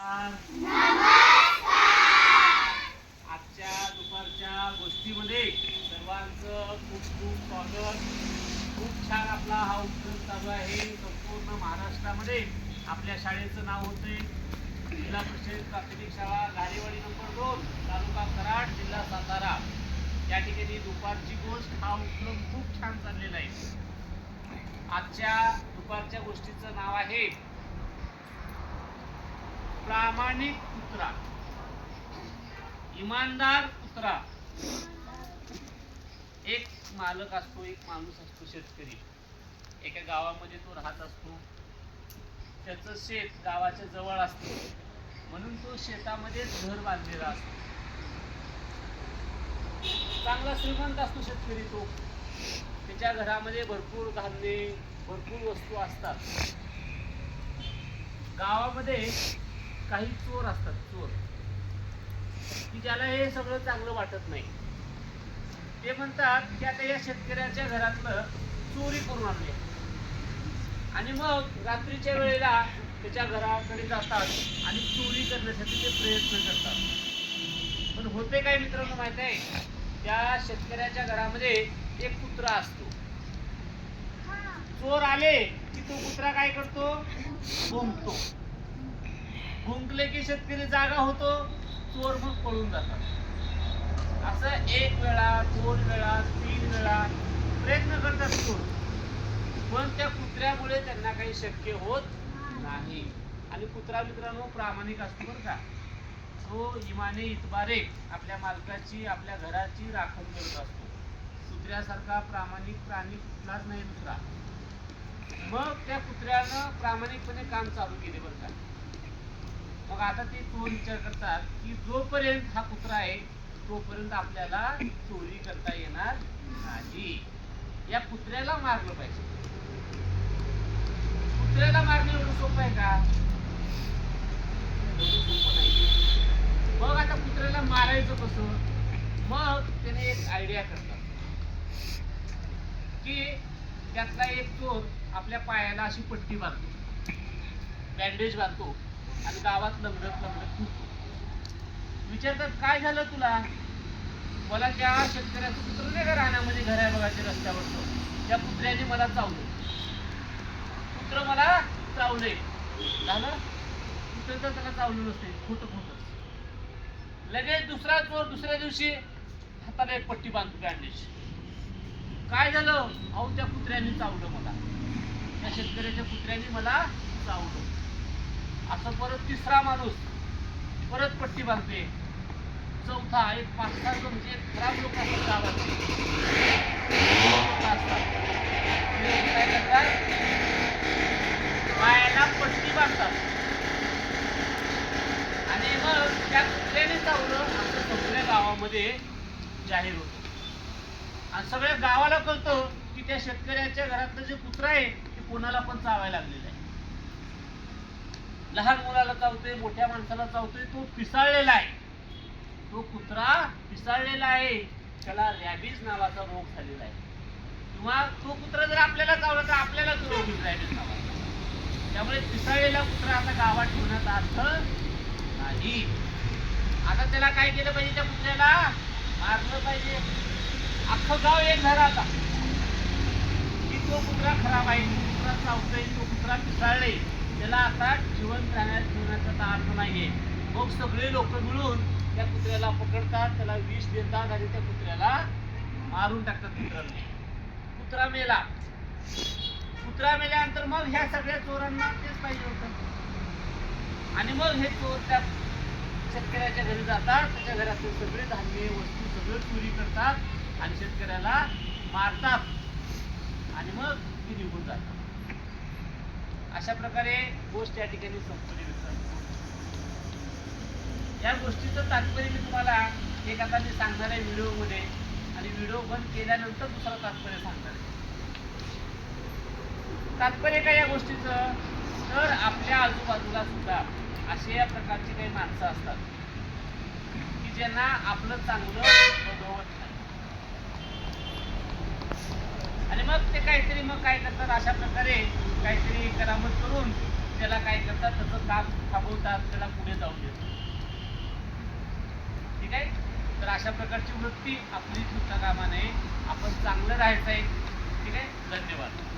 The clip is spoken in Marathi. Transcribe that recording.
आजच्या दुपारच्या गोष्टीमध्ये सर्वांचं खूप खूप स्वागत. खूप छान आपला हा उपक्रम चालू आहे. संपूर्ण महाराष्ट्रामध्ये आपल्या शाळेचं नाव होते जिल्हा परिषद प्राथमिक शाळा घारेवाडी नंबर 2, तालुका कराड, जिल्हा सातारा. या ठिकाणी दुपारची गोष्ट हा उपक्रम खूप छान चाललेला आहे. आजच्या दुपारच्या गोष्टीचं नाव आहे प्रामाणिक कुत्रा, इमानदार कुत्रा. एक मालक असतो, एक माणूस असतो, शेतकरी. एका गावामध्ये तो राहत असतो. त्याचं शेत गावाच्या जवळ असतं, म्हणून तो शेतामध्ये घर बांधलेला असतो. चांगला श्रीमंत असतो शेतकरी तो. त्याच्या घरामध्ये भरपूर धान्य, भरपूर वस्तू असतात. गावामध्ये काही चोर असतात, चोर, की ज्याला हे सगळं चांगलं वाटत नाही. ते म्हणतात की आता या शेतकऱ्याच्या घरातलं चोरी करून आणले, आणि मग रात्रीच्या वेळेला त्याच्या घराकडे जातात आणि चोरी करण्यासाठी ते प्रयत्न करतात. पण होते काय मित्रांनो माहित आहे, त्या शेतकऱ्याच्या घरामध्ये एक कुत्रा असतो. चोर आले की तो कुत्रा काय करतो, भुंकतो. भुंकले की शेतकरी जागा होतो, चोर मग पळून जातात. असं एक वेळा, 2 वेळा, 3 वेळा प्रयत्न करतात चोर, पण त्या कुत्र्यामुळे त्यांना काही शक्य होत नाही. आणि कुत्रा मित्रांनो प्रामाणिक असतो बरं का. तो इमाने इतबारे आपल्या मालकाची, आपल्या घराची राखण करत असतो. कुत्र्यासारखा प्रामाणिक प्राणी कुठलाच नाही दुसरा. मग त्या कुत्र्यानं प्रामाणिकपणे काम चालू केले बरं का. मग आता ते चोर विचार करतात की जोपर्यंत हा कुत्रा आहे तोपर्यंत आपल्याला चोरी करता येणार नाही. या कुत्र्याला मारलं पाहिजे. कुत्र्याला मारणं एवढं सोपं आहे का? सोपं नाही. मग आता कुत्र्याला मारायचं कसं? मग त्याने एक आयडिया करतात की त्यातला एक चोर आपल्या पायाला अशी पट्टी बांधतो, बँडेज बांधतो, आणि गावात लंगडत लंगडत फिरतो. विचारतात काय झालं तुला? मला त्या शेतकऱ्याचं कुत्र नाही का रानामध्ये घर आहे बघायचे रस्त्यावरचं, त्या कुत्र्याने मला चावलं. कुत्र मला चावले. झालं? कुत्र तर त्याला चावलं नसते, खोटं खोटं. लगेच दुसरा चोर दुसऱ्या दिवशी हाताला एक पट्टी बांधतो, बँडेज. काय झालं? अहो त्या कुत्र्याने चावलं मला, त्या शेतकऱ्याच्या कुत्र्याने मला चावलं. असं परत तिसरा माणूस परत पट्टी बांधते. चौथा, एक 5-6 जण जे खराब लोक असतात गावाचे काय करतात, पायाला पट्टी बांधतात आणि मग त्या कुत्र्याने चावलं असं सगळ्या गावामध्ये जाहीर होतं. आणि सगळ्या गावाला कळतं की त्या शेतकऱ्याच्या घरातलं जे कुत्रा आहे ते कोणाला पण चावायला लागलेलं आहे. लहान मुलाला चावतोय, मोठ्या माणसाला चावतोय. तो पिसाळलेला आहे, तो कुत्रा पिसाळलेला आहे. त्याला रॅबीज नावाचा रोग झालेला आहे. किंवा तो कुत्रा जर आपल्याला चावला तर आपल्याला तो रोग होईल, रॅबीज नावाचा. त्यामुळे पिसाळलेला कुत्रा आता गावात ठेवण्याचा अर्थ नाही. आता त्याला काय केलं पाहिजे, त्या कुत्र्याला मारलं पाहिजे. अख्खं गाव एक झालं आता की तो कुत्रा खराब आहे, तो कुत्रा चावतोय, तो कुत्रा पिसाळले, त्याला आता जिवंत ठेवण्याचा अर्थ नाहीये. मग सगळे लोक मिळून त्या कुत्र्याला पकडतात, त्याला विष देतात आणि त्या कुत्र्याला मारून टाकतात. कुत्रा मेला. कुत्रा मेल्यानंतर मग ह्या सगळ्या चोरांना तेच पाहिजे होतं. आणि मग हे चोर त्या शेतकऱ्याच्या घरी जातात, त्याच्या घरातले सगळे धान्य वस्तू सगळं चोरी करतात आणि शेतकऱ्याला मारतात आणि मग ती निघून जातात. अशा प्रकारे गोष्ट या ठिकाणी संपली मित्रांनो. या गोष्टीचं तात्पर्य मी तुम्हाला एक आता मी सांगणार आहे व्हिडिओमध्ये, आणि व्हिडिओ बंद केल्यानंतर दुसरं तात्पर्य सांगणार आहे. तात्पर्य काय या गोष्टीचं? तर आपल्या आजूबाजूला सुद्धा असे या प्रकारची काही माणसं असतात की ज्यांना आपलं चांगलं बघवत नाही, आणि मग ते काहीतरी मग काय करतात, अशा प्रकारे काहीतरी करामत करून त्याला काय करतात, त्याचं काम थांबवतात, त्याला पुढे जाऊ देतात. ठीक आहे. तर अशा प्रकारची वृत्ती आपली सुद्धा कामा नये. आपण चांगलं राहायचं आहे. ठीक आहे. धन्यवाद.